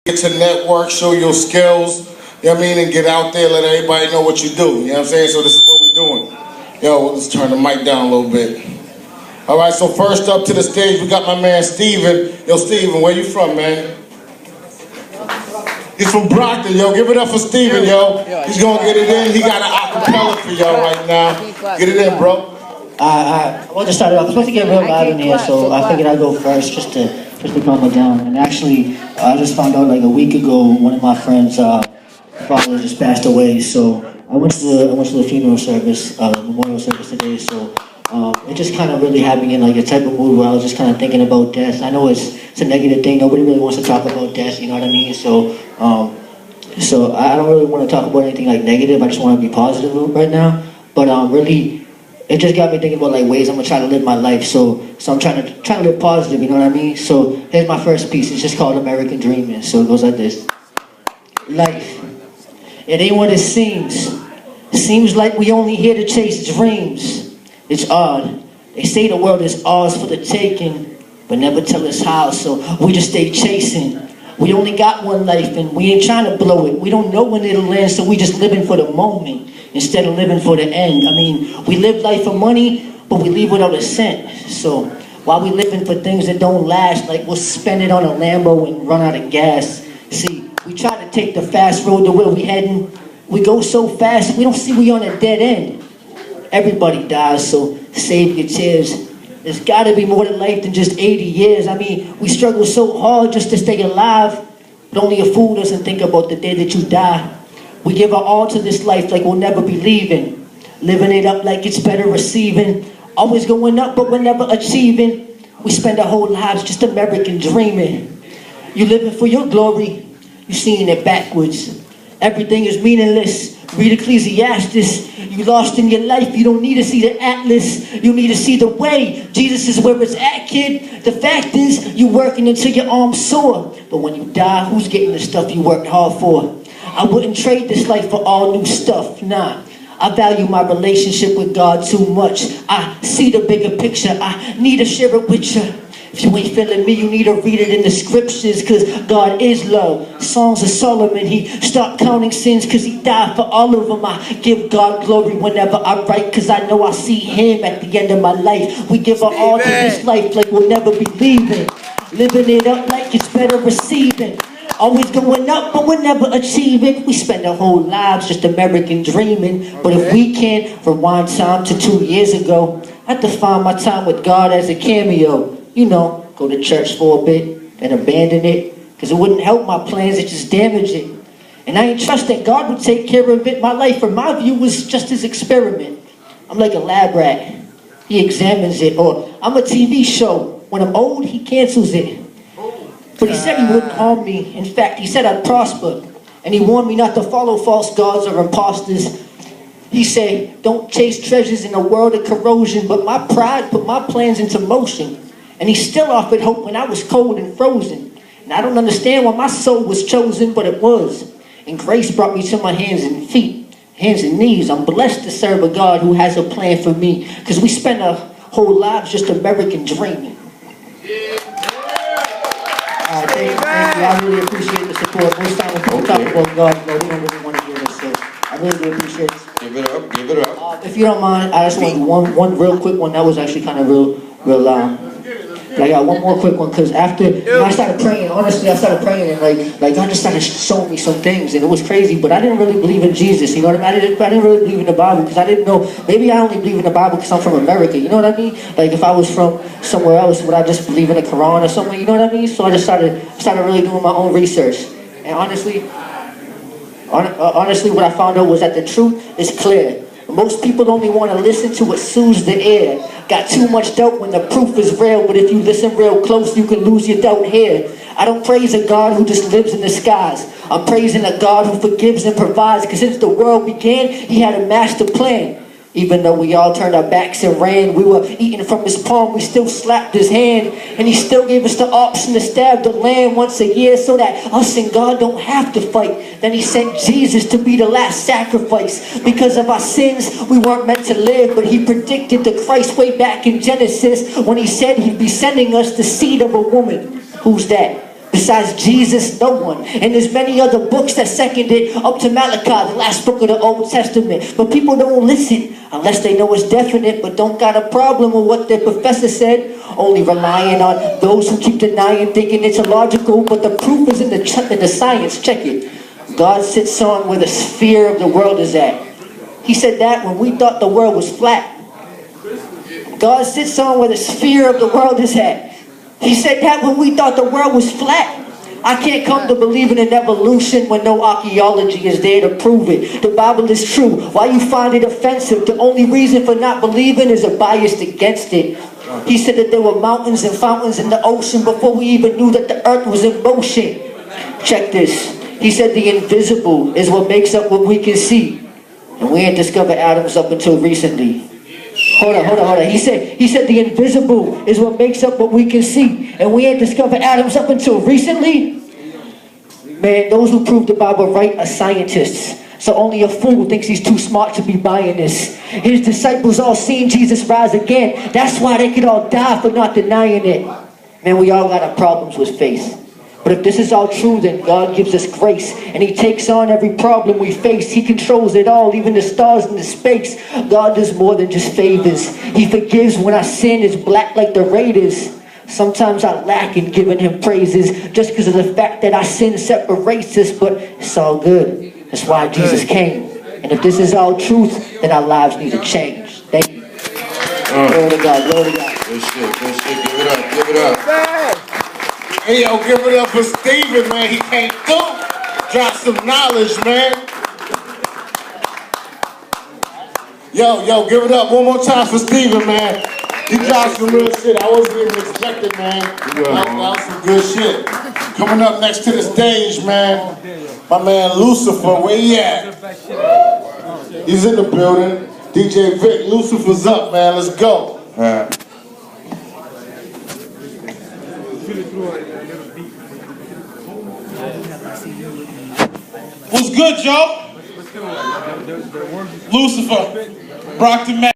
Get to network, show your skills, you know what I mean, and get out there, let everybody know what you do, you know what I'm saying? So this is what we're doing. Yo, let's turn the mic down a little bit. All right, so first up to the stage, we got my man Steven. Yo, Steven, where you from, man? He's from Brockton, yo. Give it up for Steven, yo. He's gonna get it in. He got an acapella for y'all right now. Get it in, bro. We'll just start it off. I'm supposed to get real loud in here, so I figured I'd go first just to calm it down. And actually, I just found out like a week ago, one of my friends' father just passed away. So I went to the funeral service, memorial service today. So it just kind of really had me in like a type of mood where I was just kind of thinking about death. I know it's a negative thing. Nobody really wants to talk about death. You know what I mean? So I don't really want to talk about anything like negative. I just want to be positive right now. But really, it just got me thinking about like ways I'm gonna try to live my life. So I'm trying to live positive, you know what I mean? So here's my first piece. It's just called American Dreaming. So it goes like this. Life, it ain't what it seems. Seems like we only here to chase dreams. It's odd. They say the world is ours for the taking, but never tell us how. So we just stay chasing. We only got one life and we ain't trying to blow it. We don't know when it'll end, so we just living for the moment instead of living for the end. I mean, we live life for money, but we leave without a cent. So while we living for things that don't last, like we'll spend it on a Lambo and run out of gas. See, we try to take the fast road to where we heading. We go so fast, we don't see we on a dead end. Everybody dies, so save your tears. There's gotta be more to life than just 80 years. I mean, we struggle so hard just to stay alive, but only a fool doesn't think about the day that you die. We give our all to this life like we'll never be leaving. Living it up like it's better receiving. Always going up, but we're never achieving. We spend our whole lives just American dreaming. You living for your glory, you seeing it backwards. Everything is meaningless. Read Ecclesiastes. You lost in your life, you don't need to see the atlas. You need to see the way. Jesus is where it's at, kid. The fact is, you working until your arm's sore. But when you die, who's getting the stuff you worked hard for? I wouldn't trade this life for all new stuff, nah. I value my relationship with God too much. I see the bigger picture, I need to share it with you. If you ain't feeling me, you need to read it in the scriptures, cause God is love. Songs of Solomon, he stopped counting sins cause he died for all of them. I give God glory whenever I write, cause I know I see him at the end of my life. We give our all to this life like we'll never be leaving. Living it up like it's better receiving. Always going up, but we're never achieving. We spend our whole lives just American dreaming. But if we can't rewind time to 2 years ago, I define my time with God as a cameo. You know, go to church for a bit, then abandon it. Because it wouldn't help my plans, it just damaged it. And I ain't trust that God would take care of it. My life, from my view, was just his experiment. I'm like a lab rat. He examines it. Or I'm a TV show. When I'm old, he cancels it. But he said he wouldn't harm me. In fact, he said I'd prosper. And he warned me not to follow false gods or imposters. He said, don't chase treasures in a world of corrosion. But my pride put my plans into motion. And he still offered hope when I was cold and frozen. And I don't understand why my soul was chosen, but it was. And grace brought me to my hands and feet, hands and knees. I'm blessed to serve a God who has a plan for me. Because we spend our whole lives just American dreaming. Thank you. I really appreciate the support. Most time when people talk about God, we don't really want to hear this. So I really do appreciate it. Give it up, give it up. If you don't mind, I just want to do one real quick one. That was actually kind of real. I got one more quick one, because after I started praying, honestly, I started praying, and like God just started showing me some things, and it was crazy, but I didn't really believe in Jesus, you know what I mean? I didn't really believe in the Bible, because I didn't know, maybe I only believe in the Bible because I'm from America, you know what I mean? Like, if I was from somewhere else, would I just believe in the Quran or something, you know what I mean? So I just started really doing my own research, and honestly, what I found out was that the truth is clear. Most people only want to listen to what soothes the ear. Got too much doubt when the proof is real, but if you listen real close, you can lose your doubt here. I don't praise a God who just lives in the skies. I'm praising a God who forgives and provides, because since the world began, he had a master plan. Even though we all turned our backs and ran, we were eating from his palm, we still slapped his hand, and he still gave us the option to stab the land once a year so that us and God don't have to fight. Then he sent Jesus to be the last sacrifice. Because of our sins, we weren't meant to live, but he predicted the Christ way back in Genesis when he said he'd be sending us the seed of a woman. Who's that? Besides Jesus, no one. And there's many other books that second it, up to Malachi, the last book of the Old Testament. But people don't listen unless they know it's definite, but don't got a problem with what their professor said. Only relying on those who keep denying, thinking it's illogical, but the proof is in the science. Check it. God sits on where the sphere of the world is at. He said that when we thought the world was flat. God sits on where the sphere of the world is at. He said that when we thought the world was flat. I can't come to believe in an evolution when no archaeology is there to prove it. The Bible is true. Why you find it offensive? The only reason for not believing is a bias against it. He said that there were mountains and fountains in the ocean before we even knew that the earth was in motion. Check this. He said the invisible is what makes up what we can see. And we ain't discovered atoms up until recently. Hold on. He said the invisible is what makes up what we can see. And we ain't discovered atoms up until recently. Man, those who prove the Bible right are scientists. So only a fool thinks he's too smart to be buying this. His disciples all seen Jesus rise again. That's why they could all die for not denying it. Man, we all got our problems with faith. But if this is all true, then God gives us grace. And He takes on every problem we face. He controls it all, even the stars in the space. God does more than just favors. He forgives when our sin is black like the Raiders. Sometimes I lack in giving Him praises just because of the fact that our sin separates us. But it's all good. That's why Jesus came. And if this is all truth, then our lives need to change. Thank you. Glory to God, glory to God. Good shit. Give it up. Hey, yo, give it up for Steven, man. He came through. Drop some knowledge, man. Yo, give it up one more time for Steven, man. He dropped some real shit. I wasn't even expecting, man. That was some good shit. Coming up next to the stage, man, my man Lucifer, where he at? He's in the building. DJ Vic, Lucifer's up, man. Let's go. What's good, Joe? Lucifer, Brockton Mac.